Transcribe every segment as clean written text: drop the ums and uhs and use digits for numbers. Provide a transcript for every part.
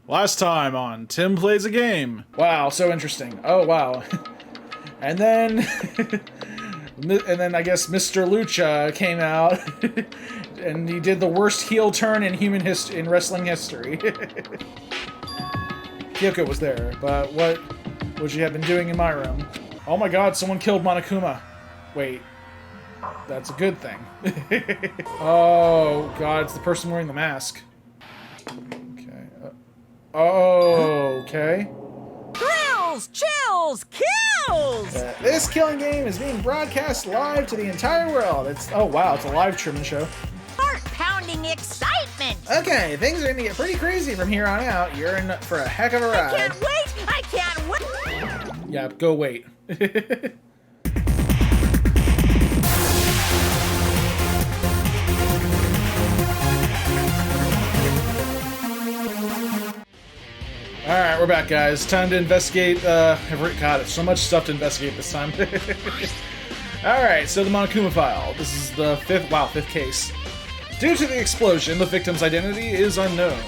Last time on Tim Plays a Game. Wow, so interesting. Oh, wow. And then... I guess Mr. Lucha came out, and he did the worst heel turn in wrestling history. Kyoko was there, but what would she have been doing in my room? Oh my god, someone killed Monokuma. Wait. That's a good thing. Oh god, it's the person wearing the mask. Okay. Okay. Thrills, chills, kills! This killing game is being broadcast live to the entire world. Oh wow, it's a live streaming show. Heart-pounding excitement! Okay, things are gonna get pretty crazy from here on out. You're in for a heck of a ride. I can't wait! Yeah, go wait. Alright, we're back, guys. Time to investigate, God, it's so much stuff to investigate this time. Alright, so the Monokuma file. This is the fifth case. Due to the explosion, the victim's identity is unknown.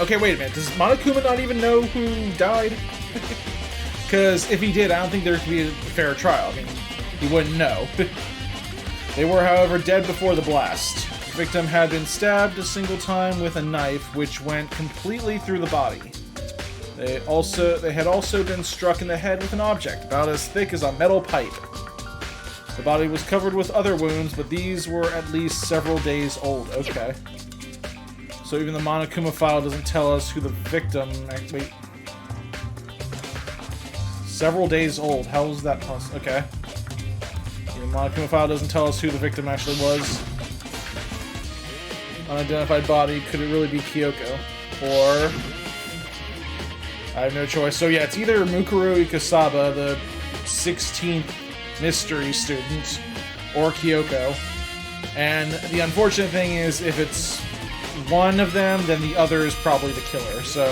Okay, wait a minute. Does Monokuma not even know who died? Because if he did, I don't think there could be a fair trial. I mean, he wouldn't know. They were, however, dead before the blast. The victim had been stabbed a single time with a knife, which went completely through the body. They had also been struck in the head with an object about as thick as a metal pipe. The body was covered with other wounds, but these were at least several days old. Okay. So even the Monokuma file doesn't tell us who the victim... Wait. Several days old. How is that possible? Okay. The Monokuma file doesn't tell us who the victim actually was. Unidentified body. Could it really be Kyoko? Or... I have no choice. So yeah, it's either Mukuro Ikasaba, the 16th mystery student, or Kyoko. And the unfortunate thing is, if it's one of them, then the other is probably the killer. So,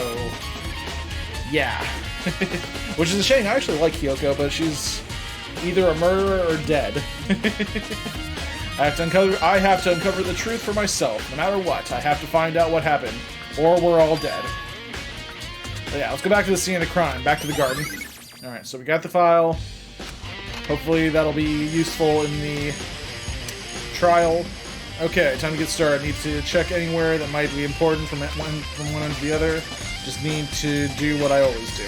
yeah. Which is a shame. I actually like Kyoko, but she's either a murderer or dead. I have to uncover the truth for myself. No matter what, I have to find out what happened, or we're all dead. But yeah, let's go back to the scene of the crime. Back to the garden. Alright, so we got the file. Hopefully that'll be useful in the trial. Okay, time to get started. Need to check anywhere that might be important from one end to the other. Just need to do what I always do.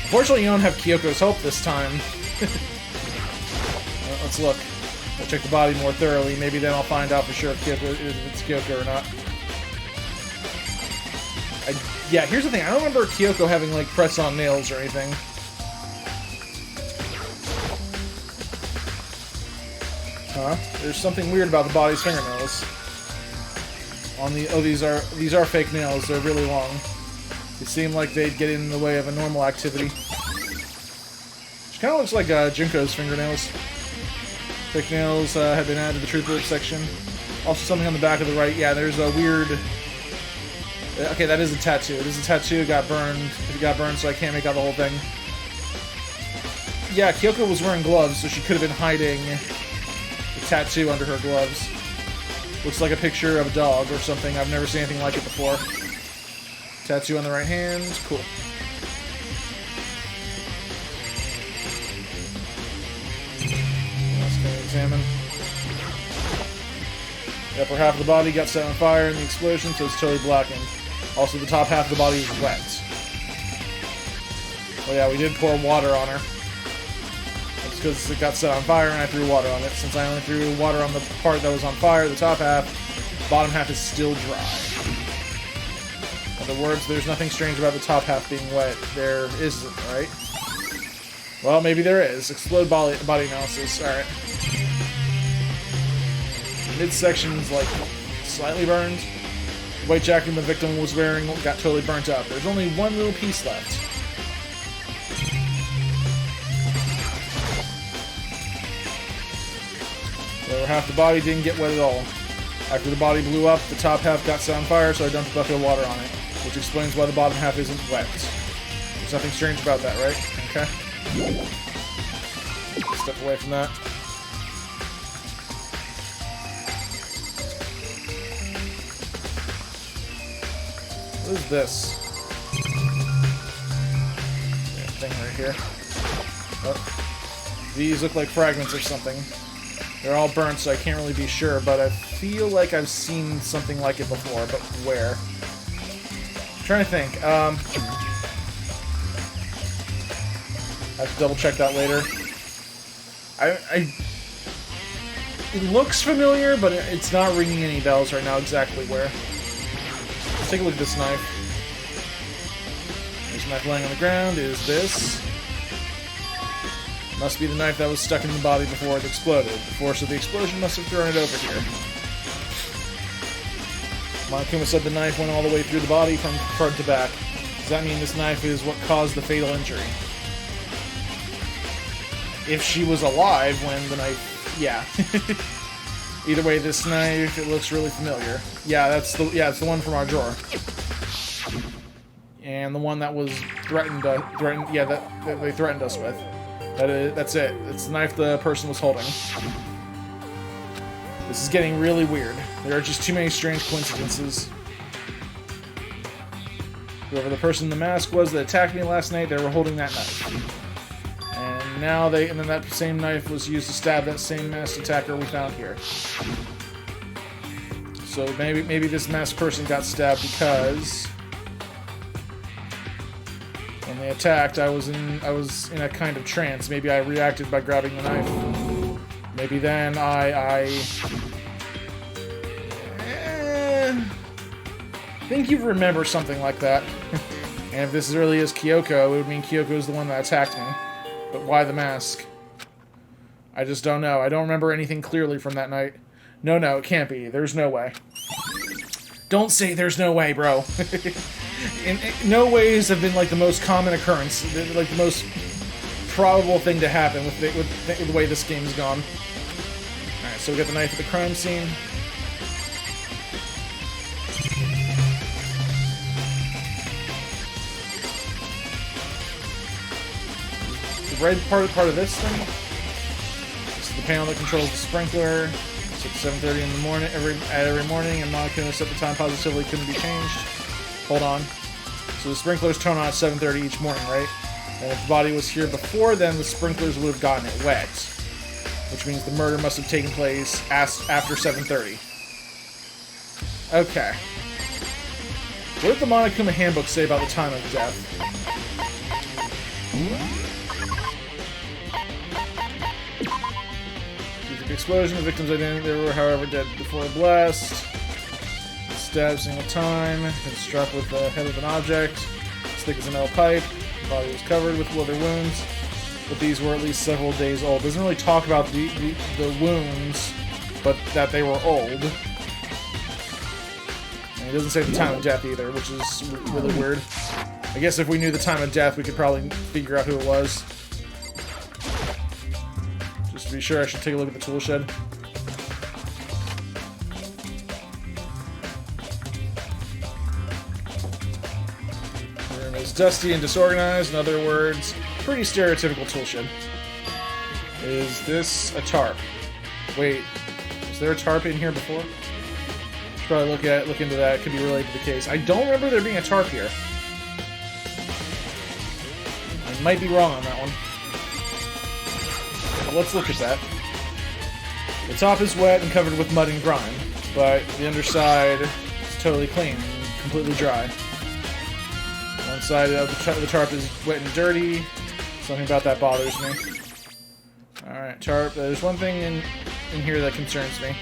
Unfortunately, you don't have Kyoko's help this time. Well, let's look. I'll check the body more thoroughly. Maybe then I'll find out for sure if it's Kyoko or not. Yeah, here's the thing. I don't remember Kyoko having, like, press-on nails or anything. Huh? There's something weird about the body's fingernails. These are fake nails. They're really long. They seem like they'd get in the way of a normal activity. Which kind of looks like Junko's fingernails. Fake nails have been added to the truth book section. Also something on the back of the right. Yeah, there's a weird... Okay, that is a tattoo. This is a tattoo. It got burned. It got burned, so I can't make out the whole thing. Yeah, Kyoko was wearing gloves, so she could have been hiding the tattoo under her gloves. Looks like a picture of a dog or something. I've never seen anything like it before. Tattoo on the right hand. Cool. Let's go examine. The upper half of the body got set on fire in the explosion, so it's totally blackened. Also, the top half of the body is wet. Oh yeah, we did pour water on her. That's because it got set on fire and I threw water on it. Since I only threw water on the part that was on fire, the top half, the bottom half is still dry. In other words, there's nothing strange about the top half being wet. There isn't, right? Well, maybe there is. Explode body analysis. Alright. Midsection's like slightly burned. The white jacket the victim was wearing got totally burnt up. There's only one little piece left. Lower half the body didn't get wet at all. After the body blew up, the top half got set on fire, so I dumped a bucket of water on it, which explains why the bottom half isn't wet. There's nothing strange about that, right? Okay. Step away from that. What is this? Yeah, thing right here. Oh. These look like fragments of something. They're all burnt, so I can't really be sure, but I feel like I've seen something like it before, but where? I'm trying to think. I have to double check that later. It looks familiar, but it's not ringing any bells right now exactly where. Let's take a look at this knife. There's a knife laying on the ground. Is this? Must be the knife that was stuck in the body before it exploded. The force of the explosion must have thrown it over here. Monokuma said the knife went all the way through the body from front to back. Does that mean this knife is what caused the fatal injury? If she was alive when the knife... Yeah. Either way, this knife, it looks really familiar. Yeah, it's the one from our drawer. And the one that was threatened, yeah, that they threatened us with. That's it. It's the knife the person was holding. This is getting really weird. There are just too many strange coincidences. Whoever the person in the mask was that attacked me last night, they were holding that knife. And now and then that same knife was used to stab that same masked attacker we found here. So maybe this masked person got stabbed because when they attacked, I was in a kind of trance. Maybe I reacted by grabbing the knife. Maybe then I think you remember something like that. And if this really is Kyoko, it would mean Kyoko is the one that attacked me. But why the mask? I just don't know. I don't remember anything clearly from that night. No, it can't be. There's no way. Don't say there's no way, bro. In no ways have been like the most common occurrence, like the most probable thing to happen with the way this game's gone. Alright, so we got the knife at the crime scene. The red part of this thing. This is the panel that controls the sprinkler. It's at 7:30 in the morning every morning, and Monokuma said the time positively couldn't be changed. Hold on. So the sprinklers turn on at 7:30 each morning, right? And if the body was here before then, the sprinklers would have gotten it wet. Which means the murder must have taken place after 7:30. Okay. What did the Monokuma handbook say about the time of death? Due to the explosion, the victim's identity, they were, however, dead before blast. Stabbed a single time, been struck with the head of an object, as thick as a metal pipe. The body was covered with leather wounds, but these were at least several days old. Doesn't really talk about the wounds, but that they were old. And it doesn't say the time of death either, which is really weird. I guess if we knew the time of death, we could probably figure out who it was. Just to be sure, I should take a look at the tool shed. Dusty and disorganized, in other words, pretty stereotypical tool shed. Is this a tarp? Wait, was there a tarp in here before? Should probably look into that. It could be related to the case. I don't remember there being a tarp here. I might be wrong on that one. Well, let's look at that. The top is wet and covered with mud and grime, but the underside is totally clean and completely dry. One side of the tarp is wet and dirty. Something about that bothers me. Alright, tarp. There's one thing in here that concerns me.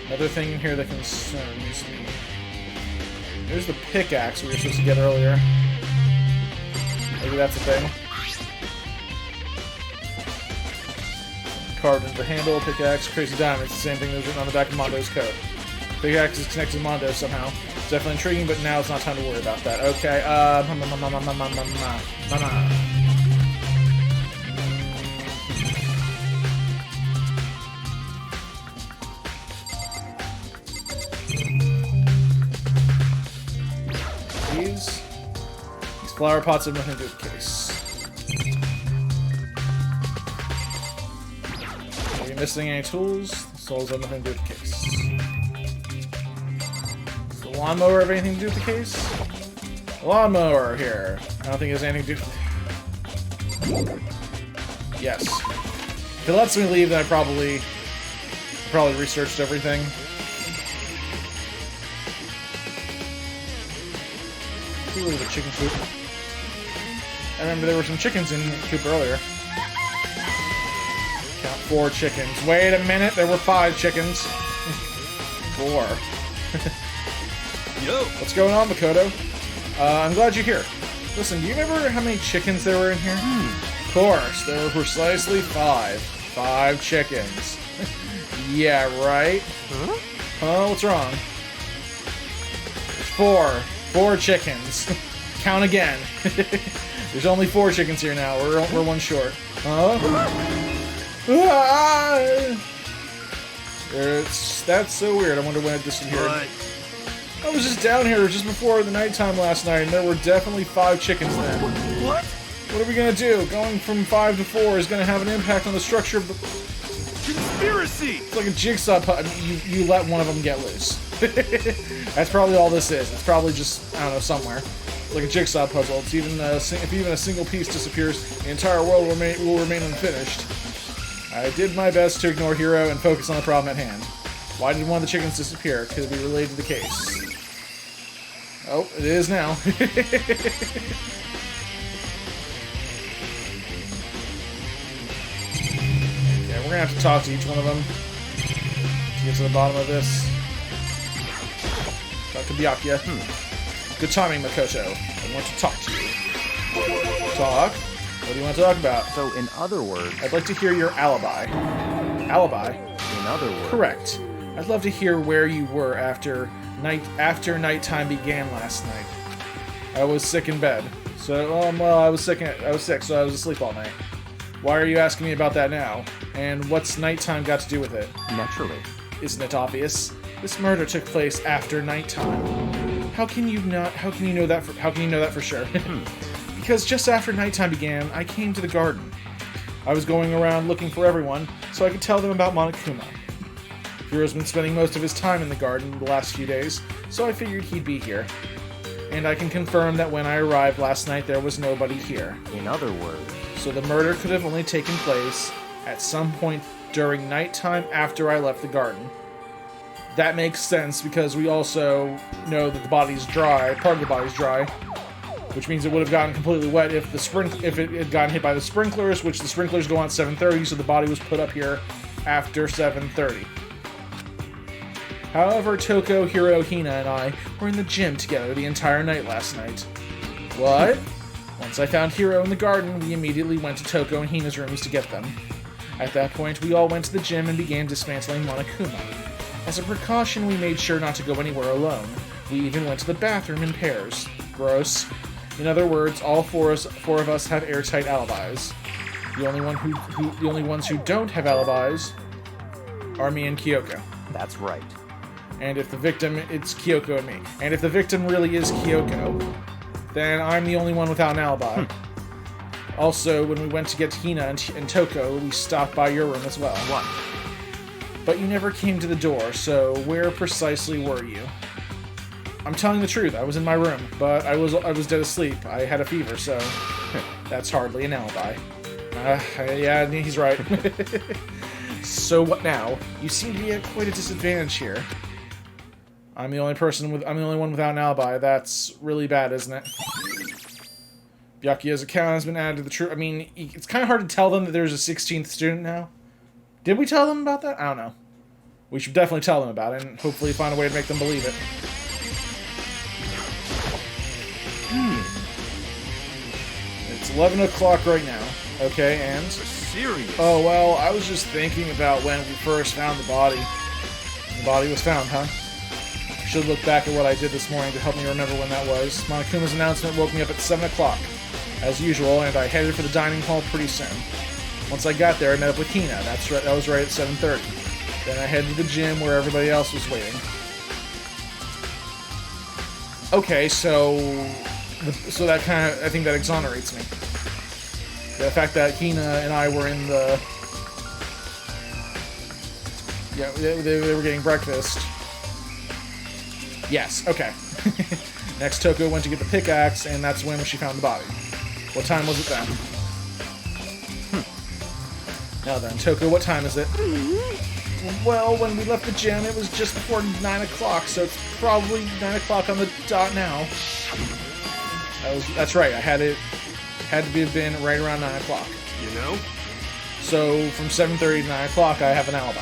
Another thing in here that concerns me. There's the pickaxe we were supposed to get earlier. Maybe that's a thing. Carved into the handle, pickaxe, crazy diamonds. The same thing that was written on the back of Mondo's coat. Pickaxe is connected to Mondo somehow. It's definitely intriguing, but now it's not time to worry about that. Okay, These flower pots have nothing to do with the case. Are you missing any tools? The souls have nothing to do with the case. lawnmower have anything to do with the case? Lawnmower here. I don't think it has anything to do with... Yes. If it lets me leave, then I probably researched everything. Ooh, the chicken coop. I remember there were some chickens in the coop earlier. Count 4 chickens. Wait a minute, there were 5 chickens. 4. Yo! What's going on, Makoto? I'm glad you're here. Listen, do you remember how many chickens there were in here? Of course, there were precisely 5. 5 chickens. Yeah, right? Huh? Huh? What's wrong? 4. 4 chickens. Count again. There's only 4 chickens here now. We're 1 short. Huh? That's so weird. I wonder when it disappeared. But I was just down here just before the nighttime last night, and there were definitely 5 chickens then. what? What are we gonna do? Going from 5 to 4 is gonna have an impact on the structure of the... Conspiracy! It's like a jigsaw puzzle. You let one of them get loose. That's probably all this is. It's probably just, I don't know, somewhere. Like a jigsaw puzzle. It's even if even a single piece disappears, the entire world will remain unfinished. I did my best to ignore Hiro and focus on the problem at hand. Why did one of the chickens disappear? Could it be related to the case? Oh, it is now. Yeah, we're gonna have to talk to each one of them to get to the bottom of this. Talk to Byakuya. Good timing, Makoto. I want to talk to you. Talk? What do you want to talk about? So, in other words... I'd like to hear your alibi. Alibi? In other words... Correct. I'd love to hear where you were after nighttime began last night. I was sick in bed. So, well, I was sick, so I was asleep all night. Why are you asking me about that now? And what's nighttime got to do with it? Naturally. Isn't it obvious? This murder took place after nighttime. How can you know that for sure? Because just after nighttime began, I came to the garden. I was going around looking for everyone, so I could tell them about Monokuma. Hiro's been spending most of his time in the garden the last few days, so I figured he'd be here. And I can confirm that when I arrived last night, there was nobody here. In other words... So the murder could have only taken place at some point during nighttime after I left the garden. That makes sense because we also know that the body's dry, part of the body's dry, which means it would have gotten completely wet if it had gotten hit by the sprinklers, which the sprinklers go on at 7:30, so the body was put up here after 7:30. However, Toko, Hiro, Hina, and I were in the gym together the entire night last night. What? Once I found Hiro in the garden, we immediately went to Toko and Hina's rooms to get them. At that point, we all went to the gym and began dismantling Monokuma. As a precaution, we made sure not to go anywhere alone. We even went to the bathroom in pairs. Gross. In other words, all four of us have airtight alibis. The only ones who don't have alibis are me and Kyoko. That's right. And if the victim, it's Kyoko and me. And if the victim really is Kyoko, then I'm the only one without an alibi. Also, when we went to get Hina and Toko, we stopped by your room as well. What? But you never came to the door, so where precisely were you? I'm telling the truth, I was in my room, but I was dead asleep. I had a fever, so that's hardly an alibi. Yeah, he's right. So what now? You seem to be at quite a disadvantage here. I'm the only one without an alibi. That's really bad, isn't it? Byakuya's account has been added to the truth. I mean, it's kind of hard to tell them that there's a 16th student now. Did we tell them about that? I don't know. We should definitely tell them about it, and hopefully find a way to make them believe it. It's 11 o'clock right now. Okay, and? Serious? Oh, well, I was just thinking about when we first found the body. The body was found, huh? I should look back at what I did this morning to help me remember when that was. Monokuma's announcement woke me up at 7 o'clock, as usual, and I headed for the dining hall pretty soon. Once I got there, I met up with Hina. That's right, that was right at 7:30. Then I headed to the gym where everybody else was waiting. Okay, so that kind of, I think that exonerates me. The fact that Hina and I were in the... Yeah, they were getting breakfast. Yes, okay. Next, Toko went to get the pickaxe, and that's when she found the body. What time was it then? Now then, Toko, what time is it? Well, when we left the gym, it was just before 9 o'clock, so it's probably 9 o'clock on the dot now. That's right, had to have been right around 9 o'clock. You know? So, from 7:30 to 9 o'clock, I have an alibi.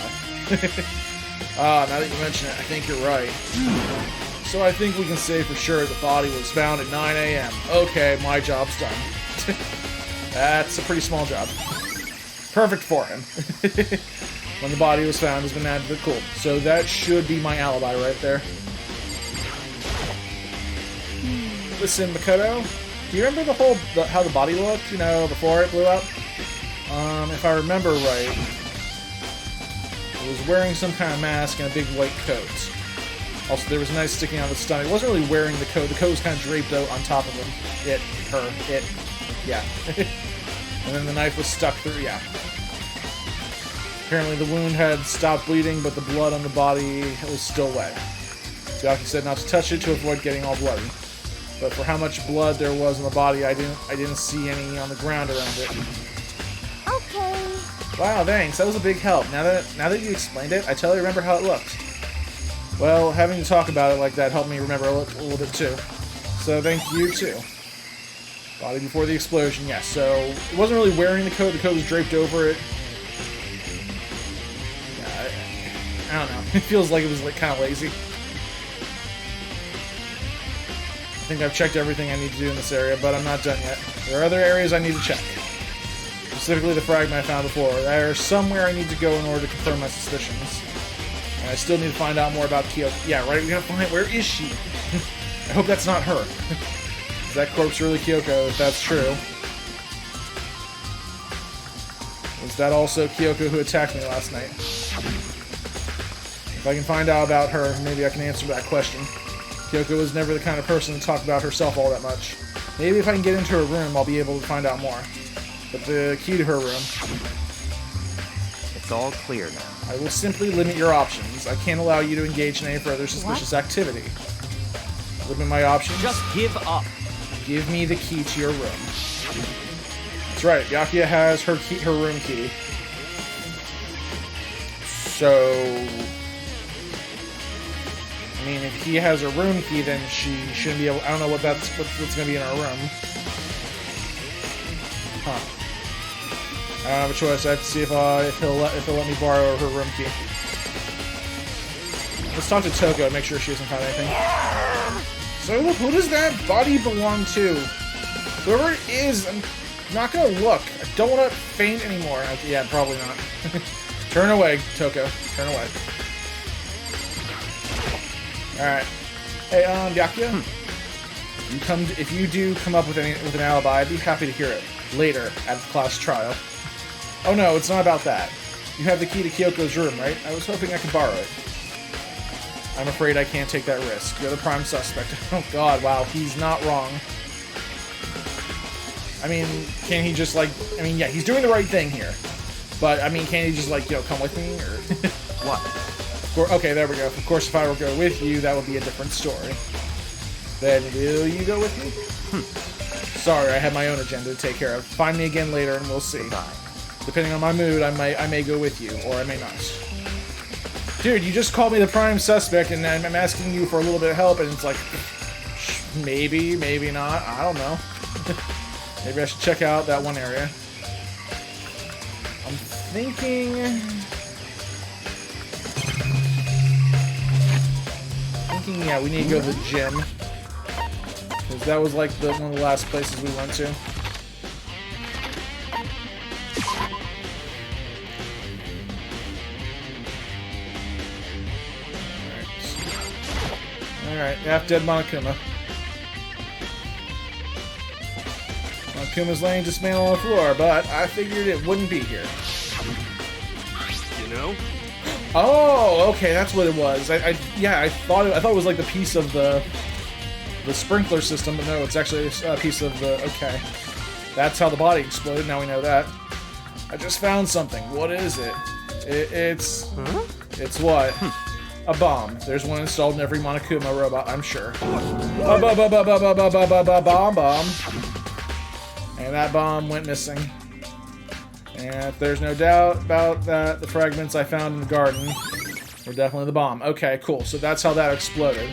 Now that you mention it, I think you're right. So I think we can say for sure the body was found at 9 a.m. Okay, my job's done. That's a pretty small job. Perfect for him. When the body was found, has been added to the cool. So that should be my alibi right there. Listen, Makoto, do you remember how the body looked, you know, before it blew up? If I remember right, it was wearing some kind of mask and a big white coat. Also, there was a knife sticking out of the stomach. It wasn't really wearing the coat. The coat was kind of draped out on top of him. Yeah. And then the knife was stuck through, yeah. Apparently the wound had stopped bleeding, but the blood on the body was still wet. Yaki said not to touch it to avoid getting all bloody. But for how much blood there was on the body, I didn't see any on the ground around it. Okay. Wow, thanks. That was a big help. Now that you explained it, I totally remember how it looked. Well, having to talk about it like that helped me remember a little bit too. So thank you too. Body before the explosion, yes. So it wasn't really wearing the coat. The coat was draped over it. I don't know. It feels like it was kind of lazy. I think I've checked everything I need to do in this area, but I'm not done yet. There are other areas I need to check. Specifically the fragment I found before. There's somewhere I need to go in order to confirm my suspicions. And I still need to find out more about Kyoko. Yeah, right, we gotta find... Where is she? I hope that's not her. Is that corpse really Kyoko, if that's true? Was that also Kyoko who attacked me last night? If I can find out about her, maybe I can answer that question. Kyoko was never the kind of person to talk about herself all that much. Maybe if I can get into her room, I'll be able to find out more. But the key to her room... It's all clear now. I will simply limit your options. I can't allow you to engage in any further suspicious activity. Limit my options. Just give up. Give me the key to your room. That's right, Yakuya has her room key. So... I mean, if he has a room key, then she shouldn't be able... I don't know what's going to be in our room. Huh. I don't have a choice. I have to see if he'll let me borrow her room key. Let's talk to Toko and make sure she hasn't found anything. So, who does that body belong to? Whoever it is, I'm not going to look. I don't want to faint anymore. Yeah, probably not. Turn away, Toko. Turn away. Alright. Hey, Yakuya? If you do come up with an alibi, I'd be happy to hear it later at the class trial. Oh no, it's not about that. You have the key to Kyoko's room, right? I was hoping I could borrow it. I'm afraid I can't take that risk. You're the prime suspect. Oh god, wow, he's not wrong. I mean, can't he just yeah, he's doing the right thing here. But, I mean, can't he just come with me, or... What? Okay, there we go. Of course, if I were to go with you, that would be a different story. Then, will you go with me? Sorry, I have my own agenda to take care of. Find me again later, and we'll see. Bye. Depending on my mood, I may go with you, or I may not. Dude, you just called me the prime suspect, and I'm asking you for a little bit of help, and it's like... Maybe, maybe not. I don't know. Maybe I should check out that one area. I'm thinking, yeah, we need to go to the gym. Because that was like one of the last places we went to. Alright, half-dead Monokuma. Monokuma's laying dismantled on the floor, but I figured it wouldn't be here. You know? Oh, okay, that's what it was. I thought it was like the piece of the sprinkler system, but no, it's actually a piece of the... Okay. That's how the body exploded, now we know that. I just found something. What is it? It's... Huh? It's what? a bomb. There's one installed in every Monokuma robot, I'm sure. Bomb. And that bomb went missing. And if there's no doubt about that, the fragments I found in the garden were definitely the bomb. Okay, cool. So that's how that exploded.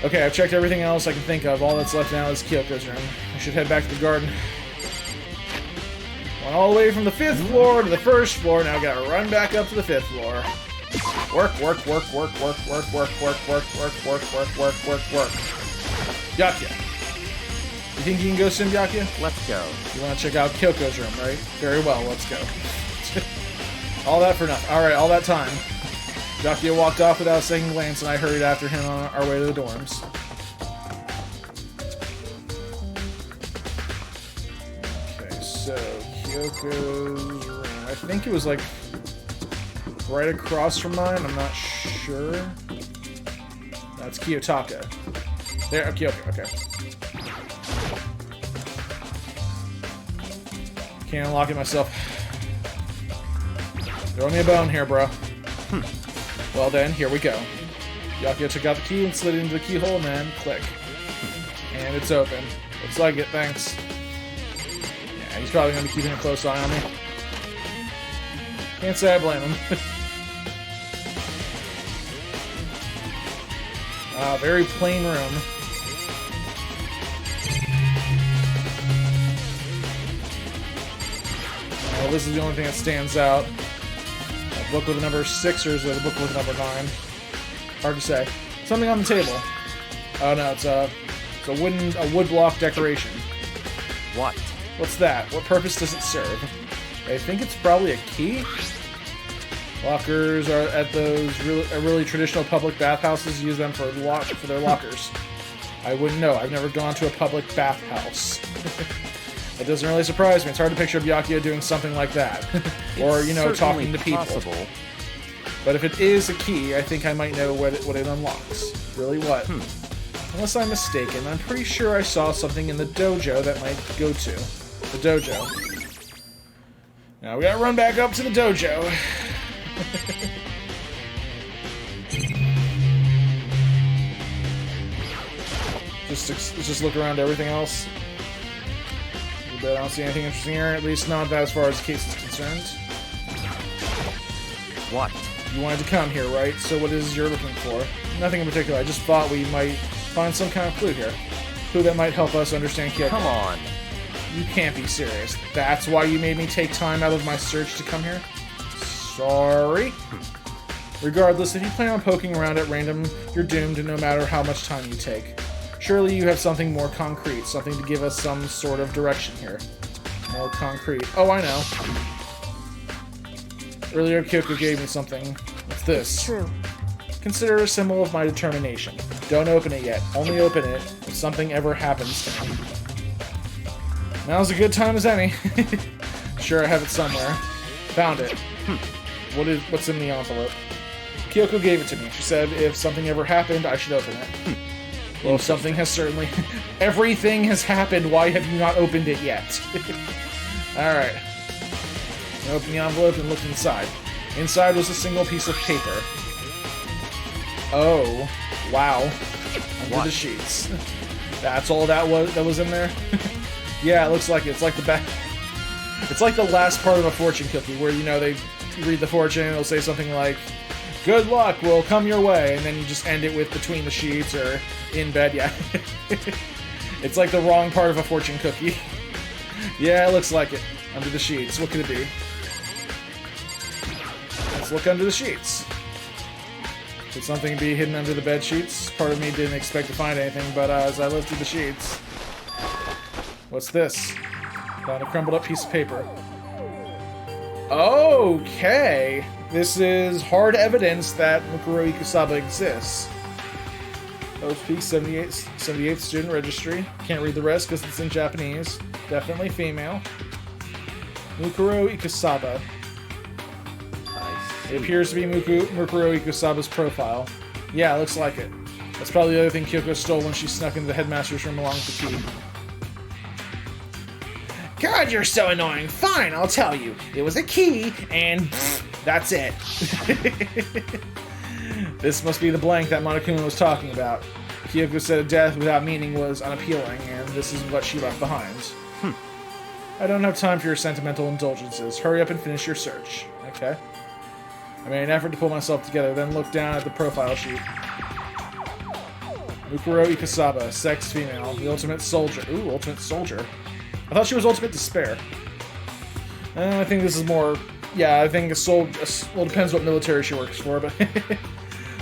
Okay, I've checked everything else I can think of. All that's left now is Kyoko's room. I should head back to the garden. Went all the way from the 5th floor to the 1st floor. Now I gotta run back up to the 5th floor. Work. Byakuya. You think you can go sim, Byakuya? Let's go. You want to check out Kyoko's room, right? Very well, let's go. All that for nothing. Alright, all that time. Byakuya walked off without a second glance, and I hurried after him on our way to the dorms. Okay, so Kyoko's room. I think it was like right across from mine. I'm not sure. That's Kiyotaka. There, Kyoko, okay. Can't unlock it myself. Throw me a bone here, bro. Well then, here we go. Byakuya took out the key and slid it into the keyhole, and then click. And it's open. Looks like it, thanks. Yeah, he's probably going to be keeping a close eye on me. Can't say I blame him. Very plain room. Well, this is the only thing that stands out. A book with the number 6, or is it a book with the number 9? Hard to say. Something on the table. Oh no, it's a wood block decoration. What? What's that? What purpose does it serve? I think it's probably a key. Lockers are at those really traditional public bathhouses. Use them for their lockers. I wouldn't know. I've never gone to a public bathhouse. It doesn't really surprise me. It's hard to picture Byakuya doing something like that. Or, you know, talking to people. Possible. But if it is a key, I think I might know what it unlocks. Really what? Unless I'm mistaken, I'm pretty sure I saw something in the dojo that might go to. The dojo. Now we gotta run back up to the dojo. Just look around everything else. But I don't see anything interesting here, at least not that as far as the case is concerned. What? You wanted to come here, right? So what is you're looking for? Nothing in particular. I just thought we might find some kind of clue here. Clue that might help us understand Kyoko. Come on. You can't be serious. That's why you made me take time out of my search to come here? Sorry. Regardless, if you plan on poking around at random, you're doomed no matter how much time you take. Surely you have something more concrete, something to give us some sort of direction here. More concrete. Oh, I know. Earlier, Kyoko gave me something. What's this? It's true. Consider it a symbol of my determination. Don't open it yet. Only open it if something ever happens to me. Now's a good time as any. Sure, I have it somewhere. Found it. What's in the envelope? Kyoko gave it to me. She said if something ever happened, I should open it. Well, something has certainly... Everything has happened. Why have you not opened it yet? Alright. I opened the envelope and looked inside. Inside was a single piece of paper. Oh. Wow. Under the sheets. That's all that was in there? Yeah, it looks like it. It's like the back... It's like the last part of a fortune cookie, where, you know, they read the fortune and it'll say something like, good luck will come your way, and then you just end it with between the sheets or in bed. Yeah. It's like the wrong part of a fortune cookie. Yeah, it looks like it. Under the sheets. What could it be? Let's look under the sheets. Could something be hidden under the bed sheets? Part of me didn't expect to find anything, but as I lifted the sheets... What's this? Found a crumbled up piece of paper. Okay! This is hard evidence that Mukuro Ikusaba exists. OP 78th student registry. Can't read the rest because it's in Japanese. Definitely female. Mukuro Ikusaba. It appears to be Mukuro Ikusaba's profile. Yeah, looks like it. That's probably the other thing Kyoko stole when she snuck into the headmaster's room along with the key. God, you're so annoying. Fine, I'll tell you. It was a key, and That's it. This must be the blank that Monokuma was talking about. Kyoko said a death without meaning was unappealing, and this is what she left behind. I don't have time for your sentimental indulgences. Hurry up and finish your search. Okay. I made an effort to pull myself together, then looked down at the profile sheet. Mukuro Ikasaba, sex female, the ultimate soldier. Ooh, ultimate soldier. I thought she was ultimate despair. I think this is more... Yeah, I think well, depends what military she works for, but...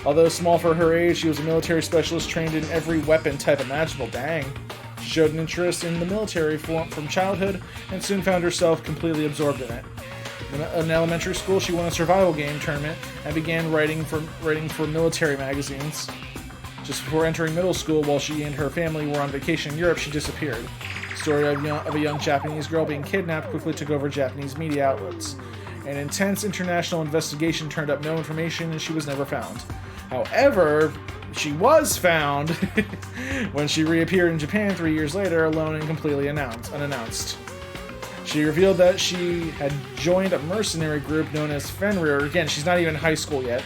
Although small for her age, she was a military specialist trained in every weapon type imaginable. Dang. She showed an interest in the military from childhood, and soon found herself completely absorbed in it. In elementary school, she won a survival game tournament, and began writing for military magazines. Just before entering middle school, while she and her family were on vacation in Europe, she disappeared. The story of a young Japanese girl being kidnapped quickly took over Japanese media outlets. An intense international investigation turned up no information, and she was never found. However, she was found when she reappeared in Japan 3 years later, alone and completely unannounced. She revealed that she had joined a mercenary group known as Fenrir. Again, she's not even in high school yet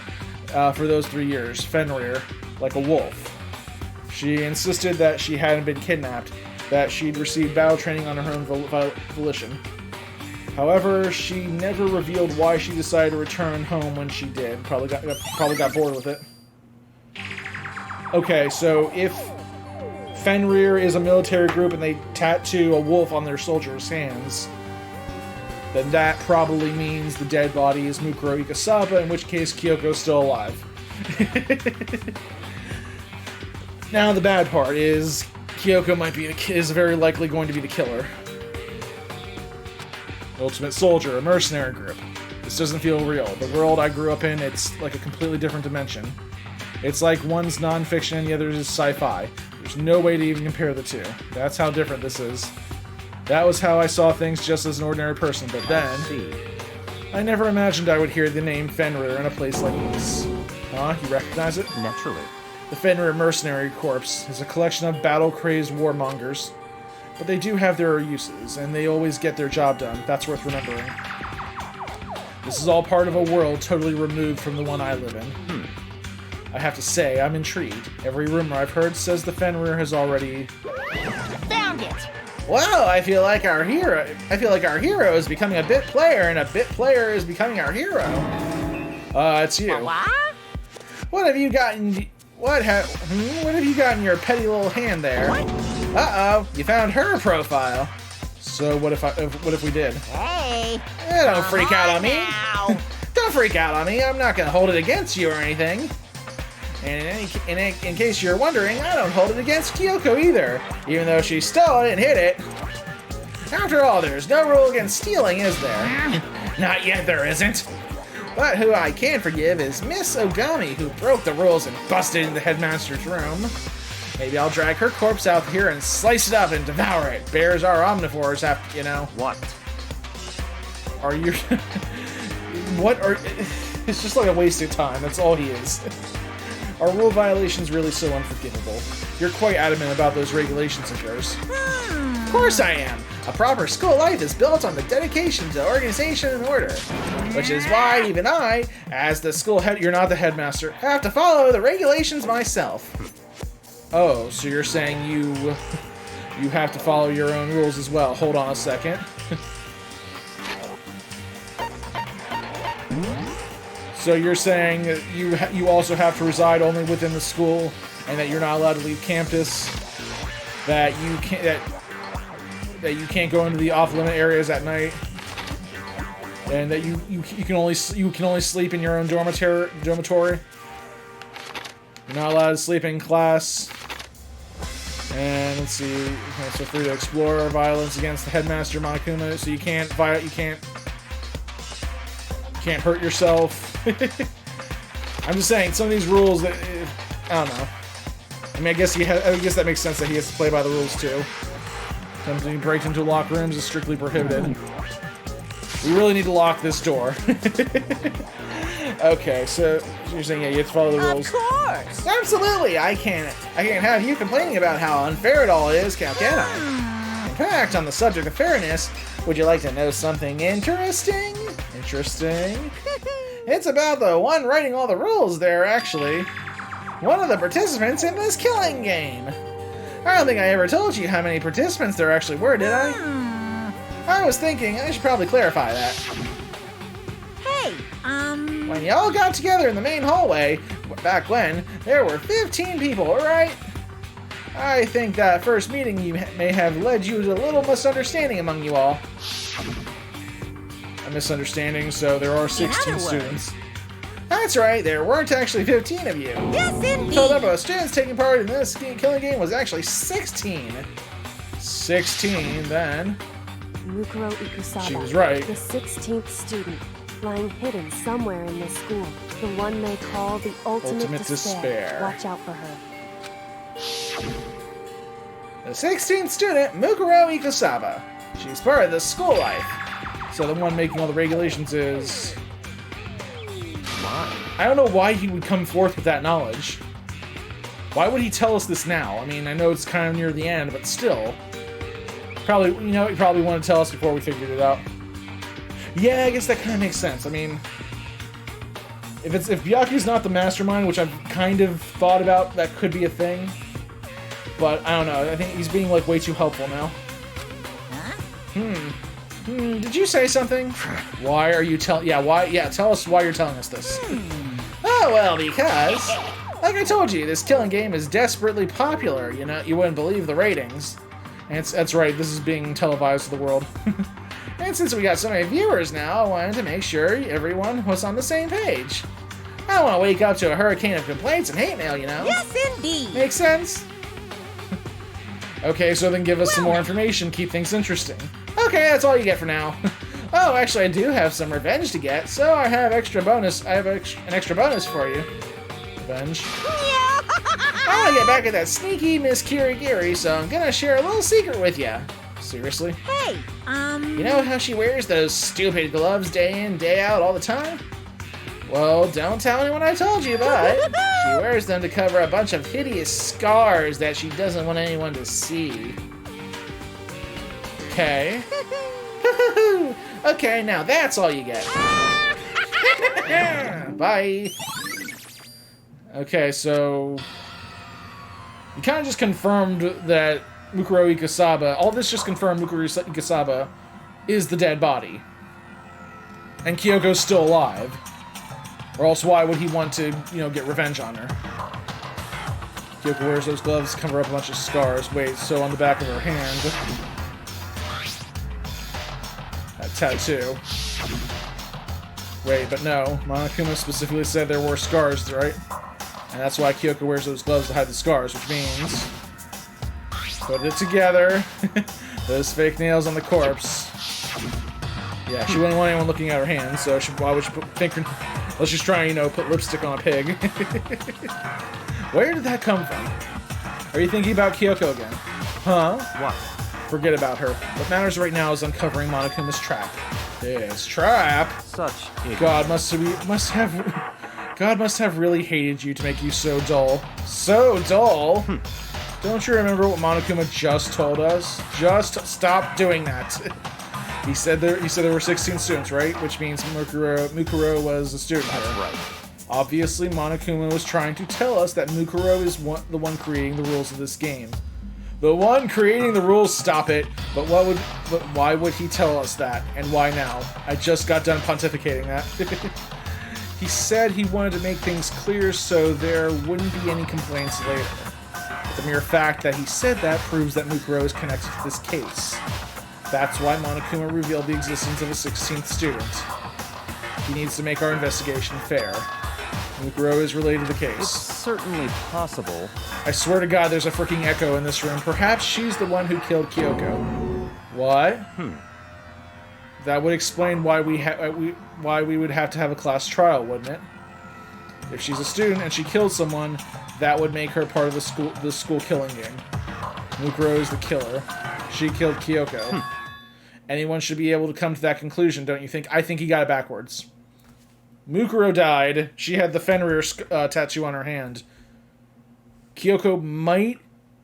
for those 3 years. Fenrir, like a wolf. She insisted that she hadn't been kidnapped, that she'd received battle training on her own volition. However, she never revealed why she decided to return home when she did. Probably got bored with it. Okay, so if Fenrir is a military group and they tattoo a wolf on their soldiers' hands, then that probably means the dead body is Mukuro Ikasaba, in which case Kyoko's still alive. Now the bad part is Kyoko is very likely going to be the killer. Ultimate soldier, a mercenary group. This doesn't feel real. The world I grew up in, it's like a completely different dimension. It's like one's non-fiction and the other is sci-fi. There's no way to even compare the two. That's how different this is. That was how I saw things just as an ordinary person, but then... I never imagined I would hear the name Fenrir in a place like this. Huh? You recognize it? Naturally. The Fenrir Mercenary Corps is a collection of battle-crazed warmongers. But they do have their uses, and they always get their job done. That's worth remembering. This is all part of a world totally removed from the one I live in. I have to say, I'm intrigued. Every rumor I've heard says the Fenrir has already... Found it! Wow, I feel like our hero is becoming a bit player, and a bit player is becoming our hero. It's you. What? What have you got in... what have you got in your petty little hand there? What? Uh-oh, you found her profile. So what if we did? Hey! Don't freak out on me. Now. Don't freak out on me. I'm not gonna hold it against you or anything. And in case you're wondering, I don't hold it against Kyoko either, even though she stole it and hid it. After all, there's no rule against stealing, is there? Not yet, there isn't. But who I can forgive is Miss Ogami, who broke the rules and busted into the headmaster's room. Maybe I'll drag her corpse out here and slice it up and devour it. Bears are omnivores, you know. What? Are you... what are... It's just like a waste of time, that's all he is. Are rule violations really so unforgivable? You're quite adamant about those regulations of yours. Of course I am! A proper school life is built on the dedication to organization and order. Which is why even I, as the school head... You're not the headmaster. Have to follow the regulations myself. Oh, so you're saying you have to follow your own rules as well. Hold on a second. So you're saying that you also have to reside only within the school, and that you're not allowed to leave campus, that you can't go into the off-limit areas at night, and that you can only sleep in your own dormitory. You're not allowed to sleep in class. And let's see, you're so free to explore violence against the headmaster Monokuma, so you can't hurt yourself. I'm just saying, some of these rules, I don't know. I mean, I guess that makes sense that he has to play by the rules too. Attempting to break into locked rooms is strictly prohibited. We really need to lock this door. Okay, so you're saying, yeah, you have to follow the rules. Of course! Absolutely! I can't have you complaining about how unfair it all is, can I? In fact, on the subject of fairness, would you like to know something interesting? Interesting? It's about the one writing all the rules there, actually. One of the participants in this killing game. I don't think I ever told you how many participants there actually were, did I? I was thinking I should probably clarify that. Hey, When y'all got together in the main hallway, back when, there were 15 people, alright? I think that first meeting you may have led you to a little misunderstanding among you all. A misunderstanding, so there are 16 students. That's right, there weren't actually 15 of you. yes, indeed. So the number of students taking part in this killing game was actually 16. 16, then. Mukuro Ikusaba. She was right. The 16th student, lying hidden somewhere in this school. The one they call the ultimate despair. Watch out for her. The 16th student, Mukuro Ikusaba. She's part of the school life. So the one making all the regulations is... I don't know why he would come forth with that knowledge. Why would he tell us this now? I mean, I know it's kind of near the end, but still. Probably, you know, he probably wanted to tell us before we figured it out. Yeah, I guess that kind of makes sense. I mean, if Byaku's not the mastermind, which I've kind of thought about, that could be a thing. But I don't know. I think he's being like way too helpful now. Did you say something? Why are you telling? Yeah, why? Yeah, tell us why you're telling us this. Oh well, because, like I told you, this killing game is desperately popular. You know, you wouldn't believe the ratings. And that's right. This is being televised to the world. And since we got so many viewers now, I wanted to make sure everyone was on the same page. I don't want to wake up to a hurricane of complaints and hate mail, you know. Yes, indeed. Makes sense. Okay, so then give us some more information, keep things interesting. Okay, that's all you get for now. Oh, actually, I do have some revenge to get, so I have extra bonus. I have an extra bonus for you. Revenge. I want to get back at that sneaky Miss Kirigiri, so I'm gonna share a little secret with you. Seriously? Hey, You know how she wears those stupid gloves day in, day out, all the time? Well, don't tell anyone I told you, but she wears them to cover a bunch of hideous scars that she doesn't want anyone to see. Okay. Okay, now that's all you get. Bye. Okay, so... you kind of just confirmed that Mukuro Ikusaba... all this just confirmed Mukuro Ikusaba is the dead body. And Kyoko's still alive. Or else why would he want to, you know, get revenge on her? Kyoko wears those gloves to cover up a bunch of scars. Wait, so on the back of her hand... that tattoo. Wait, but no. Monokuma specifically said there were scars, right? And that's why Kyoko wears those gloves to hide the scars, which means... put it together. Those fake nails on the corpse. Yeah, she wouldn't want anyone looking at her hands, so why would she put finger... let's just try and, you know, put lipstick on a pig. Where did that come from? Are you thinking about Kyoko again? Huh? What? Forget about her. What matters right now is uncovering Monokuma's trap. This trap? Such ignorance. God must have really hated you to make you so dull. So dull? Don't you remember what Monokuma just told us? Just stop doing that. He said there were 16 students, right? Which means Mukuro was a student. That's right. Obviously, Monokuma was trying to tell us that Mukuro is the one creating the rules of this game. The one creating the rules, stop it. But why would he tell us that? And why now? I just got done pontificating that. He said he wanted to make things clear so there wouldn't be any complaints later. But the mere fact that he said that proves that Mukuro is connected to this case. That's why Monokuma revealed the existence of a 16th student. He needs to make our investigation fair. Mukuro is related to the It's case. certainly possible. I swear to God, there's a freaking echo in this room. Perhaps she's the one who killed Kyoko. What? That would explain why we would have to have a class trial, wouldn't it? If she's a student and she killed someone, that would make her part of the school killing game. Mukuro is the killer. She killed Kyoko. Anyone should be able to come to that conclusion, don't you think? I think he got it backwards. Mukuro died. She had the Fenrir tattoo on her hand. Kyoko might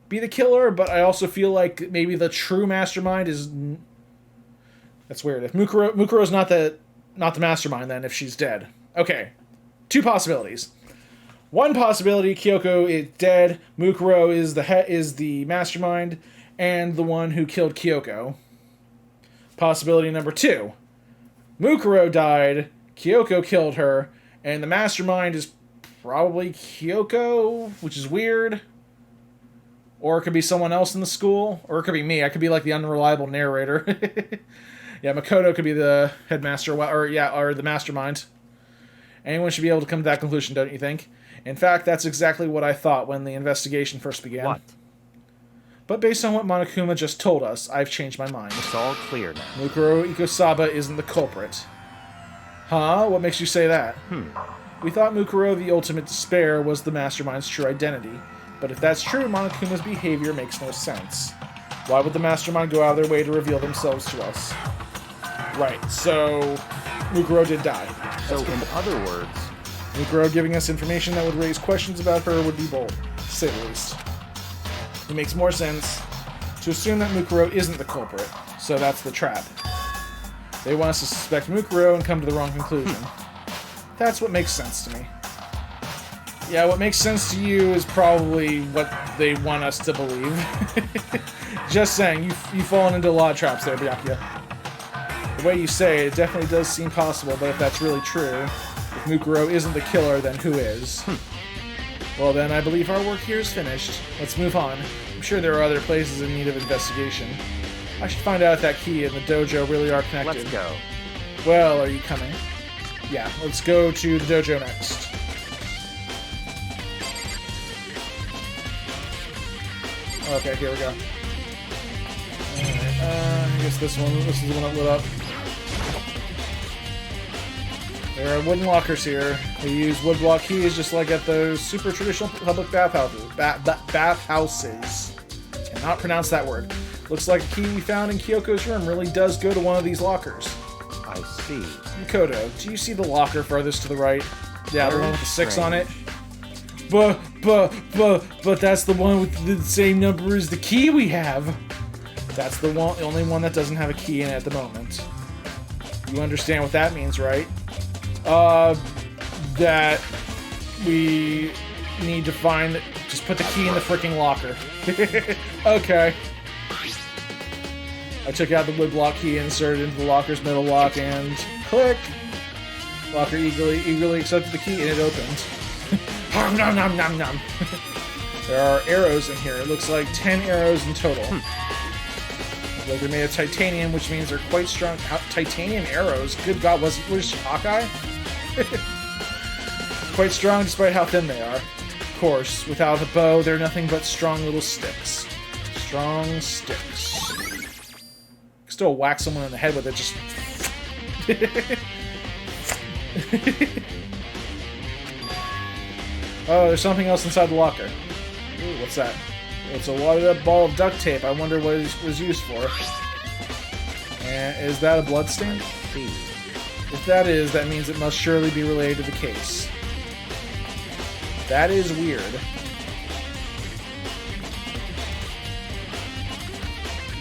be the killer, but I also feel like maybe the true mastermind is... that's weird. If Mukuro's not the mastermind, then if she's dead. Okay, two possibilities. One possibility, Kyoko is dead, Mukuro is the mastermind, and the one who killed Kyoko. Possibility number 2. Mukuro died, Kyoko killed her, and the mastermind is probably Kyoko, which is weird. Or it could be someone else in the school. Or it could be me. I could be like the unreliable narrator. Yeah, Makoto could be the headmaster, or the mastermind. Anyone should be able to come to that conclusion, don't you think? In fact, that's exactly what I thought when the investigation first began. What? But based on what Monokuma just told us, I've changed my mind. It's all clear now. Mukuro Ikosaba isn't the culprit. Huh? What makes you say that? We thought Mukuro, the ultimate despair, was the mastermind's true identity. But if that's true, Monokuma's behavior makes no sense. Why would the mastermind go out of their way to reveal themselves to us? Right, so Mukuro did die. So in other words, Mukuro giving us information that would raise questions about her would be bold, to say the least. It makes more sense to assume that Mukuro isn't the culprit, so that's the trap. They want us to suspect Mukuro and come to the wrong conclusion. That's what makes sense to me. Yeah, what makes sense to you is probably what they want us to believe. Just saying, you've fallen into a lot of traps there, Byakuya. The way you say it definitely does seem possible, but if that's really true, if Mukuro isn't the killer, then who is? Well then, I believe our work here is finished. Let's move on. I'm sure there are other places in need of investigation. I should find out if that key and the dojo really are connected. let's go. Well, are you coming? Yeah, let's go to the dojo next. Okay, here we go. Alright, I guess this is the one that lit up. There are wooden lockers here. They use wood block keys just like at those super traditional public bathhouses. Bathhouses. Cannot pronounce that word. Looks like the key we found in Kyoko's room really does go to one of these lockers. I see. Makoto, do you see the locker farthest to the right? Yeah, the one with the 6 on it. Strange. But that's the one with the same number as the key we have. That's the only one that doesn't have a key in it at the moment. You understand what that means, right? That we need to find... Just put the key in the freaking locker. Okay. I took out the wood block key, inserted it into the locker's middle lock, and click! Locker eagerly accepted the key, and it opened. Nom nom nom nom. There are arrows in here. It looks like 10 arrows in total. Looks like they're made of titanium, which means they're quite strong. Titanium arrows? Good God, was she Hawkeye? Quite strong despite how thin they are. Of course, without a bow, they're nothing but strong little sticks. Strong sticks. Still whack someone in the head with it, just... Oh, there's something else inside the locker. Ooh, what's that? It's a wadded-up ball of duct tape. I wonder what it was used for. And is that a bloodstain? If that is, that means it must surely be related to the case. That is weird.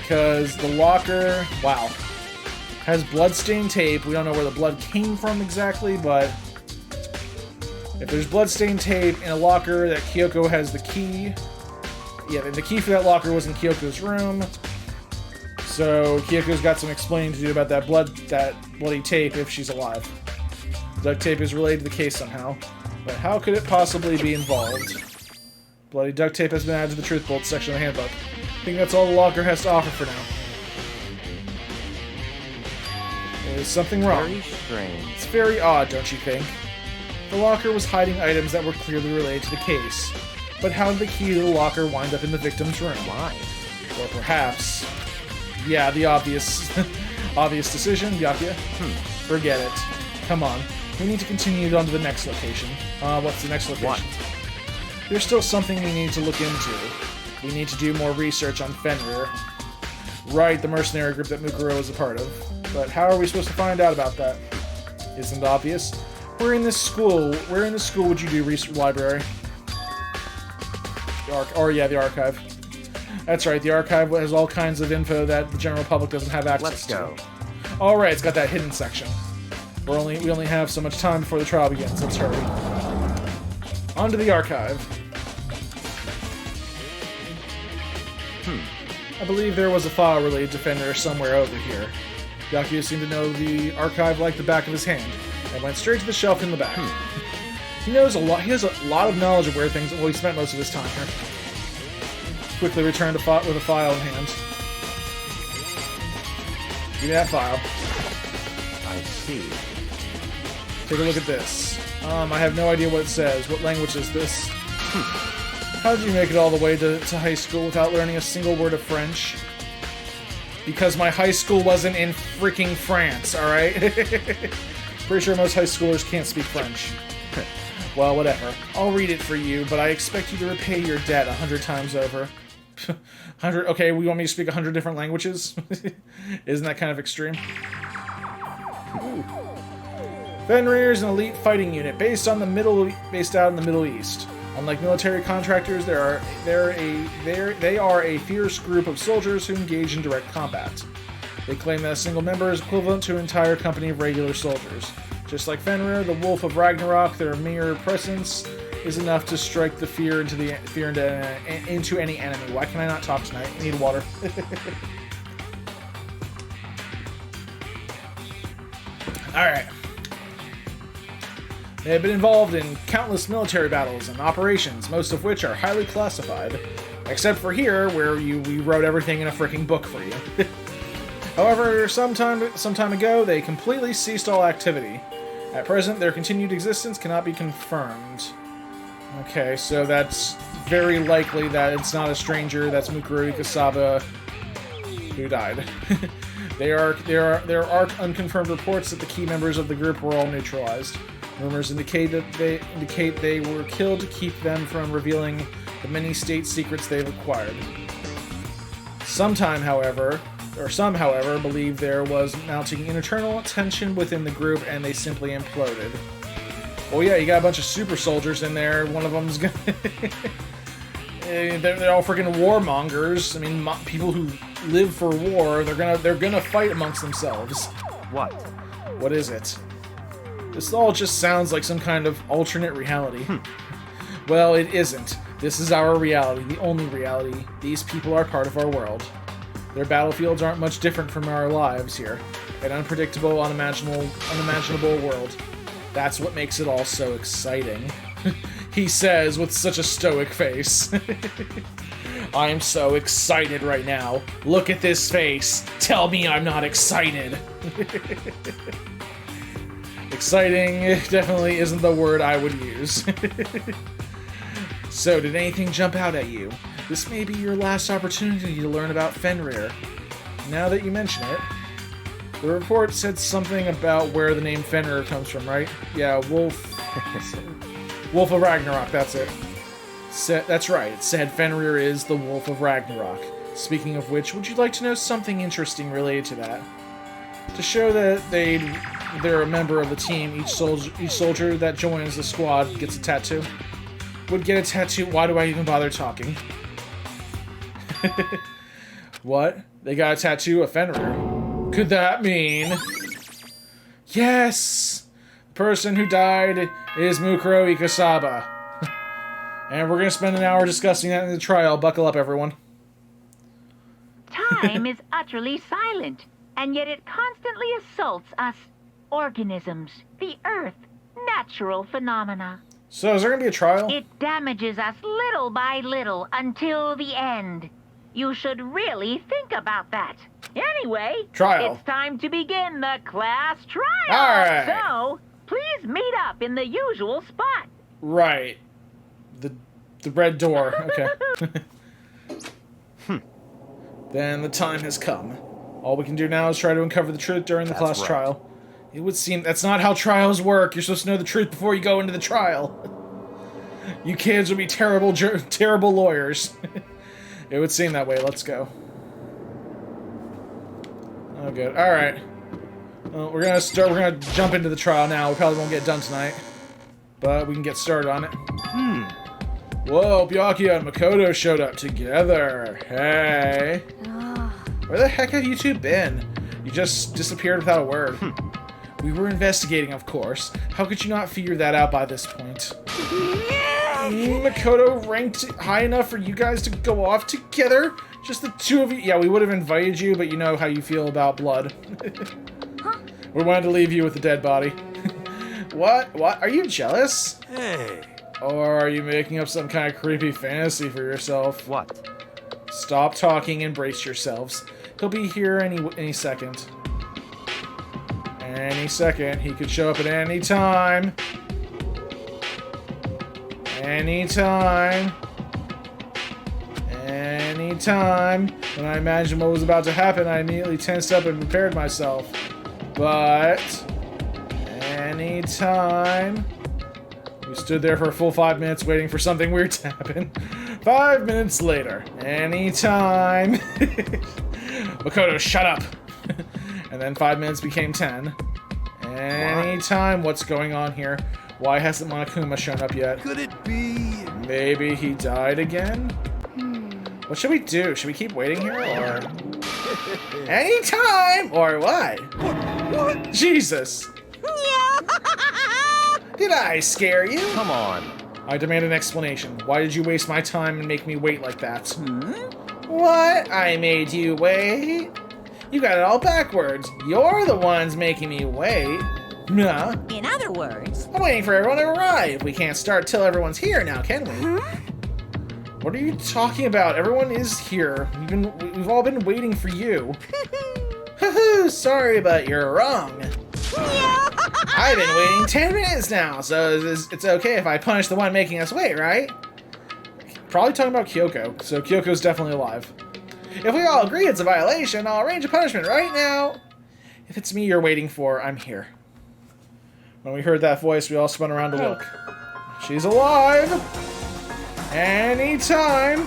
Because the locker, wow, has bloodstained tape. We don't know where the blood came from exactly, but if there's bloodstained tape in a locker that Kyoko has the key, yeah, the key for that locker was in Kyoko's room. So Kyoko's got some explaining to do about that bloody tape if she's alive. Duct tape is related to the case somehow, but how could it possibly be involved? Bloody duct tape has been added to the truth bolt section of the handbook. I think that's all the locker has to offer for now. There's something wrong. Very strange. It's very odd, don't you think? The locker was hiding items that were clearly related to the case. But how did the key to the locker wind up in the victim's room? Why? Or perhaps... Yeah, the obvious... obvious decision, Byakuya. Forget it. Come on. We need to continue on to the next location. What's the next location? What? There's still something we need to look into. We need to do more research on Fenrir. Right, the mercenary group that Mukuro is a part of. But how are we supposed to find out about that? Isn't it obvious? Where in this school would you do research? Library? The archive. That's right, the archive has all kinds of info that the general public doesn't have access Let's go. to. Alright, it's got that hidden section. We only have so much time before the trial begins. Let's hurry. On to the archive. I believe there was a file related to Fenrir somewhere over here. Byakuya seemed to know the archive like the back of his hand, and went straight to the shelf in the back. He knows a lot. He has a lot of knowledge of where things. Well, he spent most of his time here. Quickly returned with a file in hand. Give me that file. I see. Take a look at this. I have no idea what it says. What language is this? How did you make it all the way to high school without learning a single word of French? Because my high school wasn't in freaking France, alright? Pretty sure most high schoolers can't speak French. Well, whatever. I'll read it for you, but I expect you to repay your debt 100 times over. 100? Okay, we want me to speak 100 different languages? Isn't that kind of extreme? Fenrir is an elite fighting unit based out in the Middle East. Unlike military contractors, they are a fierce group of soldiers who engage in direct combat. They claim that a single member is equivalent to an entire company of regular soldiers. Just like Fenrir, the Wolf of Ragnarok, their mere presence is enough to strike the fear into any enemy. Why can I not talk tonight? I need water. Alright. They have been involved in countless military battles and operations, most of which are highly classified. Except for here, where we wrote everything in a freaking book for you. However, some time ago, they completely ceased all activity. At present, their continued existence cannot be confirmed. Okay, so that's very likely that it's not a stranger. That's Mukuro Ikasaba, who died. There are unconfirmed reports that the key members of the group were all neutralized. Rumors indicate they were killed to keep them from revealing the many state secrets they've acquired. Some, however, believe there was mounting internal tension within the group and they simply imploded. Well, yeah, you got a bunch of super soldiers in there. One of them's gonna... they're all freaking warmongers. I mean, people who live for war, they're gonna fight amongst themselves. What? What is it? This all just sounds like some kind of alternate reality. Well, it isn't. This is our reality, the only reality. These people are part of our world. Their battlefields aren't much different from our lives here. An unpredictable, unimaginable world. That's what makes it all so exciting. He says with such a stoic face. I'm so excited right now. Look at this face. Tell me I'm not excited. Exciting definitely isn't the word I would use. So, did anything jump out at you? This may be your last opportunity to learn about Fenrir. Now that you mention it, the report said something about where the name Fenrir comes from, right? Yeah, Wolf of Ragnarok, that's it. That's right, it said Fenrir is the Wolf of Ragnarok. Speaking of which, would you like to know something interesting related to that? To show that they're a member of the team, each soldier that joins the squad gets a tattoo. Would get a tattoo. Why do I even bother talking? What? They got a tattoo of Fenrir. Could that mean... Yes! The person who died is Mukuro Ikasaba. And we're gonna spend an hour discussing that in the trial. Buckle up, everyone. Time is utterly silent, and yet it constantly assaults us organisms, the earth, natural phenomena. So, is there gonna be a trial? It damages us little by little until the end. You should really think about that. Anyway, trial. It's time to begin the class trial. All right. So, please meet up in the usual spot. Right. The red door. Okay. Then the time has come. All we can do now is try to uncover the truth during the class trial. It would seem that's not how trials work. You're supposed to know the truth before you go into the trial. You kids would be terrible lawyers. It would seem that way. Let's go. Oh, good. All right. Well, we're gonna jump into the trial now. We probably won't get done tonight, but we can get started on it. Whoa, Byakuya and Makoto showed up together. Hey. Where the heck have you two been? You just disappeared without a word. We were investigating, of course. How could you not figure that out by this point? Makoto ranked high enough for you guys to go off together? Just the two of you? Yeah, we would have invited you, but you know how you feel about blood. We wanted to leave you with a dead body. What? What? Are you jealous? Hey. Or are you making up some kind of creepy fantasy for yourself? What? Stop talking and brace yourselves. He'll be here any second. Any second. He could show up at any time. Anytime. Anytime. When I imagined what was about to happen, I immediately tensed up and prepared myself. But anytime. We stood there for a full 5 minutes waiting for something weird to happen. 5 minutes later. Anytime. Makoto, shut up. And then 5 minutes became 10. Anytime. What's going on here? Why hasn't Monokuma shown up yet? Could it be? Maybe he died again? What should we do? Should we keep waiting here, or... Anytime! Or what? What? Jesus! Did I scare you? Come on. I demand an explanation. Why did you waste my time and make me wait like that? What? I made you wait? You got it all backwards. You're the ones making me wait. Nah. In other words, I'm waiting for everyone to arrive. We can't start till everyone's here now, can we? What are you talking about? Everyone is here. We've all been waiting for you. Hoo-hoo, sorry, but you're wrong. I've been waiting 10 minutes now, so it's okay if I punish the one making us wait, right? Probably talking about Kyoko, so Kyoko's definitely alive. If we all agree it's a violation, I'll arrange a punishment right now. If it's me you're waiting for, I'm here. When we heard that voice, we all spun around to look. She's alive! Anytime!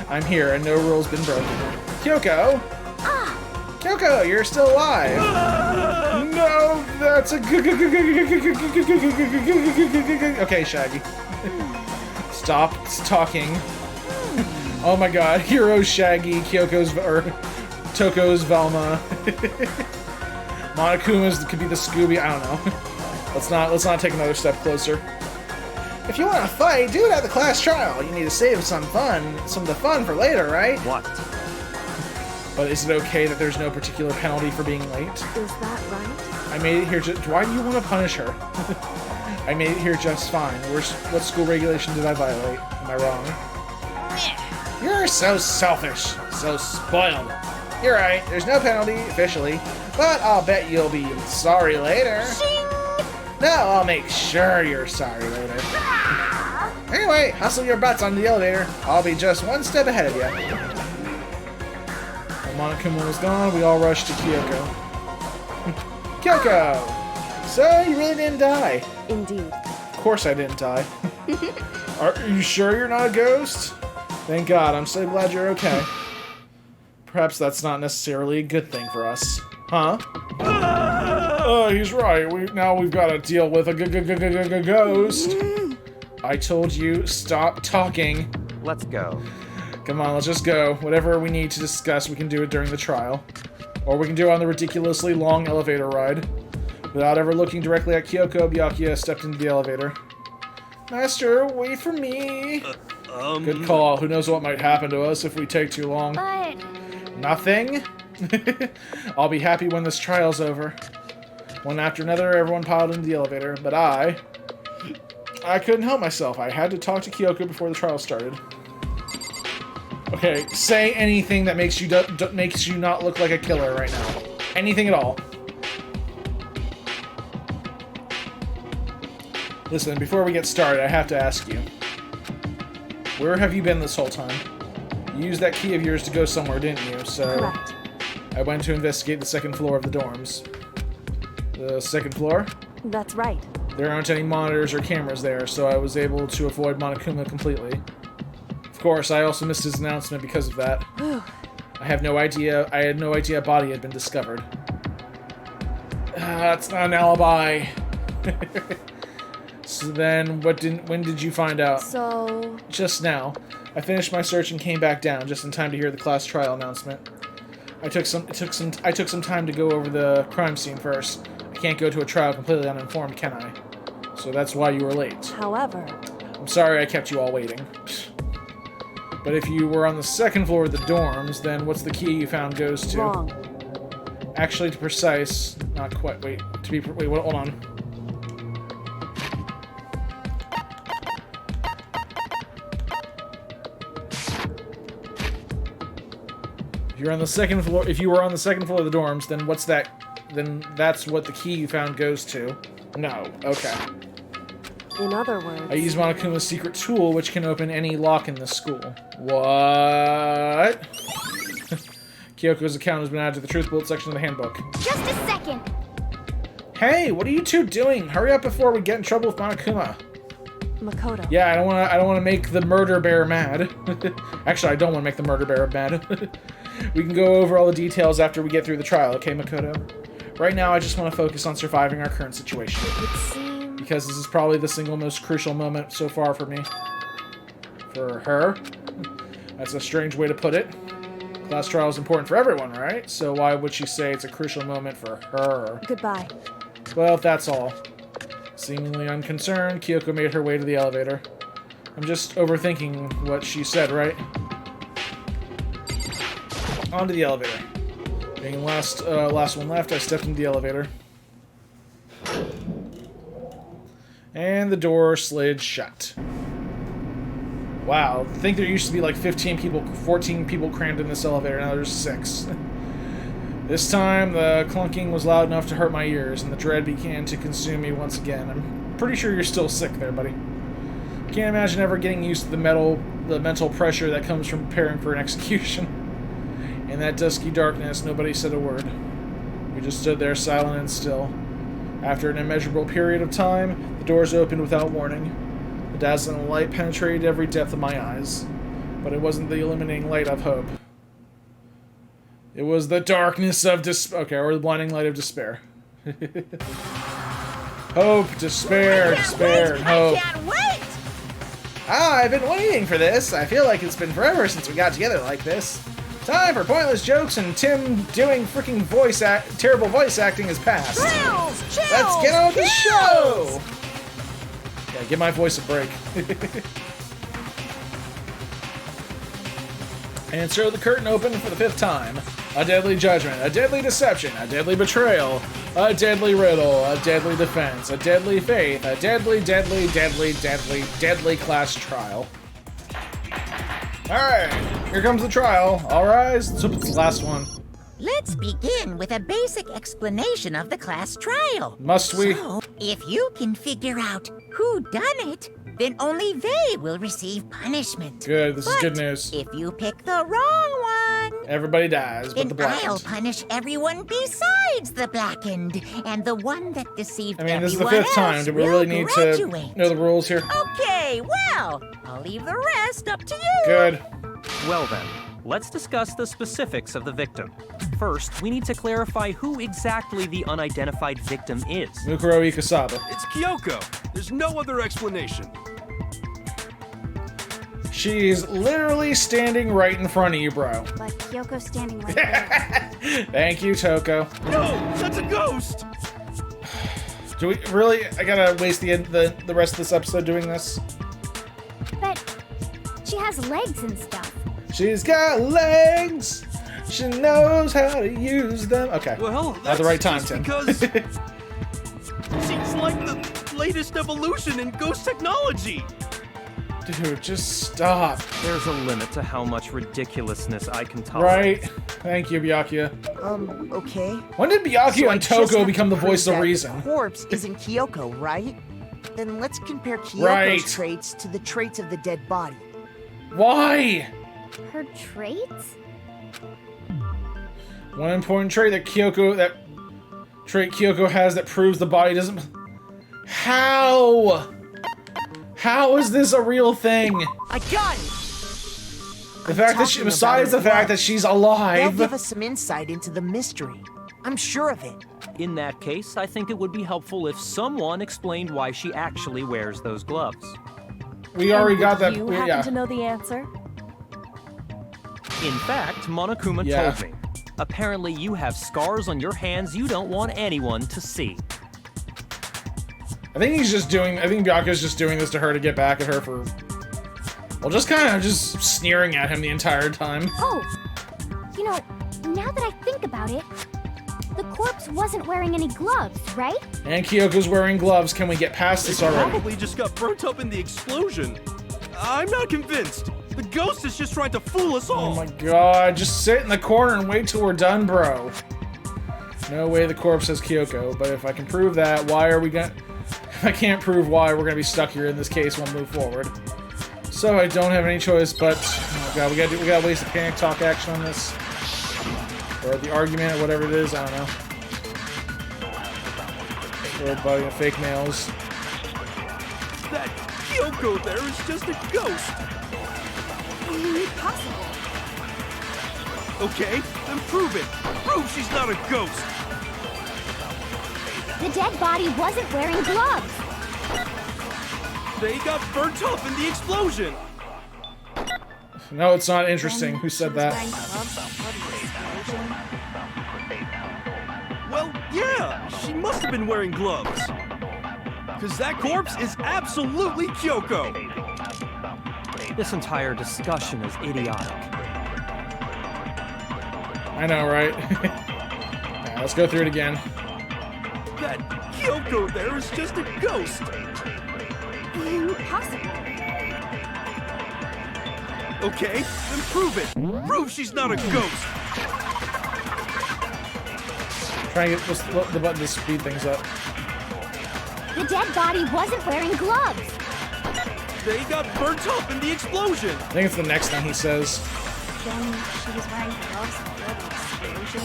I'm here, and no rule's been broken. Kyoko! Kyoko, you're still alive! No, that's a Okay, Shaggy. Stop talking. Oh my god, Hero's Shaggy, Kyoko's... or Toko's Velma. Monokuma's could be the Scooby. I don't know. Let's not take another step closer. If you want to fight, do it at the class trial. You need to save some of the fun for later, right? What? But is it okay that there's no particular penalty for being late? Is that right? I made it here why do you want to punish her? I made it here just fine. What school regulation did I violate? Am I wrong? You're so selfish. So spoiled. You're right. There's no penalty, officially. But I'll bet you'll be sorry later. No, I'll make sure you're sorry later. Anyway, hustle your butts on the elevator. I'll be just one step ahead of you. When Monokuma was gone, we all rushed to Kyoko. Kyoko! So, you really didn't die? Indeed. Of course I didn't die. Are you sure you're not a ghost? Thank God, I'm so glad you're okay. Perhaps that's not necessarily a good thing for us. Huh? Oh, he's right. Now we've got to deal with a ghost. I told you, stop talking. Let's go. Come on, let's just go. Whatever we need to discuss, we can do it during the trial. Or we can do it on the ridiculously long elevator ride. Without ever looking directly at Kyoko, Byakuya stepped into the elevator. Master, wait for me. Good call. Who knows what might happen to us if we take too long. but Nothing? I'll be happy when this trial's over. One after another, everyone piled into the elevator, but I couldn't help myself. I had to talk to Kyoko before the trial started. Okay, say anything that makes you not look like a killer right now. Anything at all. Listen, before we get started, I have to ask you. Where have you been this whole time? You used that key of yours to go somewhere, didn't you? So Correct. I went to investigate the second floor of the dorms. The second floor? That's right. There aren't any monitors or cameras there, so I was able to avoid Monokuma completely. Of course, I also missed his announcement because of that. I had no idea a body had been discovered. That's not an alibi. So then, when did you find out? So... Just now. I finished my search and came back down just in time to hear the class trial announcement. I took some time to go over the crime scene first. I can't go to a trial completely uninformed, can I? So that's why you were late. However... I'm sorry I kept you all waiting. But if you were on the second floor of the dorms, then what's the key you found goes to? Wrong. Actually, to precise... Not quite. Wait. Wait, hold on. If you were on the second floor of the dorms, then what's that? Then that's what the key you found goes to. No. Okay. In other words... I use Monokuma's secret tool, which can open any lock in the school. What? Kyoko's account has been added to the Truth Bullet section of the handbook. Just a second. Hey, what are you two doing? Hurry up before we get in trouble with Monokuma. Makoto. Yeah, I don't want to make the murder bear mad. Actually, I don't want to make the murder bear mad. We can go over all the details after we get through the trial, okay, Makoto? Right now, I just want to focus on surviving our current situation. Because this is probably the single most crucial moment so far for me. For her. That's a strange way to put it. Class trial is important for everyone, right? So why would she say it's a crucial moment for her? Goodbye. Well, that's all. Seemingly unconcerned, Kyoko made her way to the elevator. I'm just overthinking what she said, right? Onto the elevator. Being last one left, I stepped into the elevator. And the door slid shut. Wow, I think there used to be like 14 people crammed in this elevator, now there's 6. This time, the clunking was loud enough to hurt my ears, and the dread began to consume me once again. I'm pretty sure you're still sick there, buddy. Can't imagine ever getting used to the mental pressure that comes from preparing for an execution. In that dusky darkness, nobody said a word. We just stood there silent and still. After an immeasurable period of time, the doors opened without warning. The dazzling light penetrated every depth of my eyes. But it wasn't the illuminating light of hope. It was the darkness of or the blinding light of despair. Hope, despair, and hope. I can't wait! I've been waiting for this. I feel like it's been forever since we got together like this. Time for pointless jokes and Tim doing freaking terrible voice acting is past. Chills! Let's get on with the show! Yeah, give my voice a break. And so the curtain opened for the 5th time. A deadly judgment, a deadly deception, a deadly betrayal, a deadly riddle, a deadly defense, a deadly faith, a deadly class trial. Alright, here comes the trial. All rise, let's hope it's the last one. Let's begin with a basic explanation of the class trial. Must we? So, if you can figure out who done it, then only they will receive punishment. Good, this is good news. If you pick the wrong one, everybody dies, but then the blackened. I'll punish everyone besides the blackened, and the one that deceived I mean, this is the everyone 5th time. else Do we really will need graduate. to know the rules here? Okay, well, I'll leave the rest up to you. Good. Well then, let's discuss the specifics of the victim. First, we need to clarify who exactly the unidentified victim is. Mukuro Ikasaba. It's Kyoko. There's no other explanation. She's literally standing right in front of you, bro. But Kyoko's standing right there. Thank you, Toko. No, that's a ghost. Do we really? I gotta waste the rest of this episode doing this? But she has legs and stuff. She's got legs. She knows how to use them. Okay. Well, at that's the right time, just Tim. because she's like the latest evolution in ghost technology. Dude, just stop. There's a limit to how much ridiculousness I can tolerate. Right. Thank you, Byakuya. Okay. When did Byakuya So I and just Toko have become to the prove voice of that reason? Corpse isn't Kyoko, right? Then let's compare Kyoko's Right. traits to the traits of the dead body. Why? Her traits? One important trait that Kyoko has that proves the body doesn't. How? How is this a real thing? I got it! The fact that besides the fact that she's They'll alive. give us some insight into the mystery. I'm sure of it. In that case, I think it would be helpful if someone explained why she actually wears those gloves. We already got that. You happen to know the answer? In fact, Monokuma Yeah. told me. Apparently you have scars on your hands you don't want anyone to see. I think Byakuya's just doing this to her to get back at her for, well, just kind of just sneering at him the entire time. Oh, you know, now that I think about it, the corpse wasn't wearing any gloves, right? And Kyoko's wearing gloves. Can we get past this already? Probably just got burnt up in the explosion. I'm not convinced. The ghost is just trying to fool us all. Oh my god, just sit in the corner and wait till we're done, bro. No way the corpse has Kyoko, but if I can prove that, why are we gonna... If I can't prove why, we're gonna be stuck here in this case, we'll move forward. So I don't have any choice, but... Oh god, we gotta waste a panic talk action on this. Or the argument, or whatever it is, I don't know. Or about fake nails. That Kyoko there is just a ghost. Impossible. Okay, then prove it. Prove she's not a ghost. The dead body wasn't wearing gloves. They got burnt up in the explosion. No, it's not interesting. Who said that? Well, yeah, she must have been wearing gloves. Because that corpse is absolutely Kyoko. This entire discussion is idiotic. I know, right? Alright, let's go through it again. That Kyoko there is just a ghost. Impossible. Okay, then prove it. Prove she's not a ghost. Try and get the button to speed things up. The dead body wasn't wearing gloves. They got burnt up in the explosion. I think it's the next thing he says. Then she was wearing gloves before the explosion.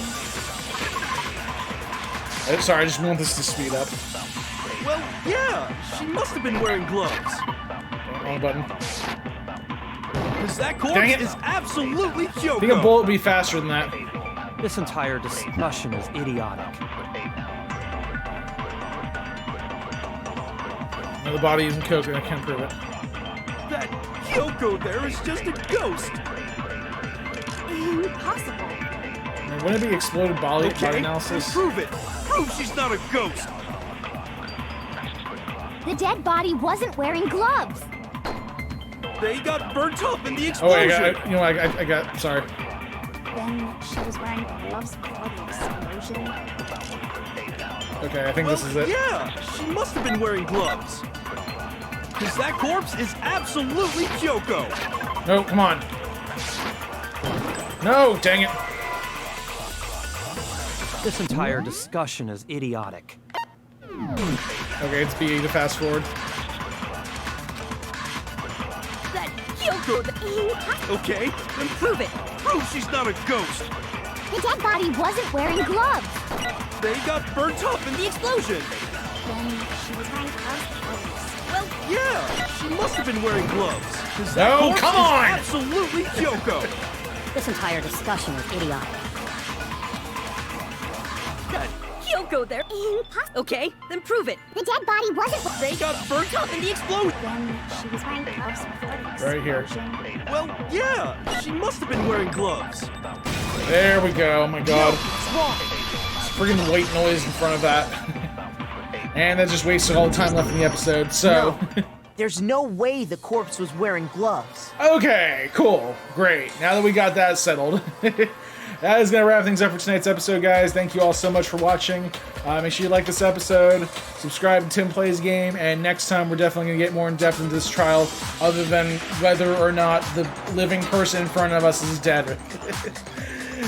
Sorry, I just want this to speed up. Well, yeah, she must have been wearing gloves. Wrong button. Because that Dang corpse it. is absolutely I think a Kyoko. bullet would be faster than that. This entire discussion is idiotic. No, the body isn't Kyoko, I can't prove it. That Kyoko there is just a ghost. Impossible. I mean, wouldn't it be exploded body Okay, analysis? then prove it. Prove she's not a ghost. The dead body wasn't wearing gloves. They got burnt up in the Oh explosion. wait, I got, sorry. Then she was wearing gloves before the explosion. Okay, I think Well, this is it. yeah, she must have been wearing gloves. Because that corpse is absolutely Kyoko. No, come on. No, dang it. This entire discussion is idiotic. Okay, it's B to fast forward. That Kyoko. Okay, then prove it. Prove she's not a ghost. The dead body wasn't wearing gloves. They got burnt up in the explosion. Then she was wearing gloves before the explosion. Well, yeah, she must have been wearing gloves. 'Cause that No, corpse come is on! absolutely Kyoko. This entire discussion is idiotic. That Kyoko there. Impossible. Okay, then prove it. The dead body wasn't. They got burnt up in the explosion. Then she was wearing gloves before the explosion. Right here. Well, yeah, she must have been wearing gloves. There we go, oh my god. It's friggin' white noise in front of that. And that just wasted all the time left in the episode, so... There's no way the corpse was wearing gloves. Okay, cool, great. Now that we got that settled. That is going to wrap things up for tonight's episode, guys. Thank you all so much for watching. Make sure you like this episode, subscribe to Tim Plays Game, and next time we're definitely going to get more in-depth into this trial, other than whether or not the living person in front of us is dead.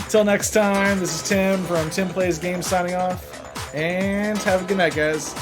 Till next time, this is Tim from Tim Plays Game signing off, and have a good night, guys.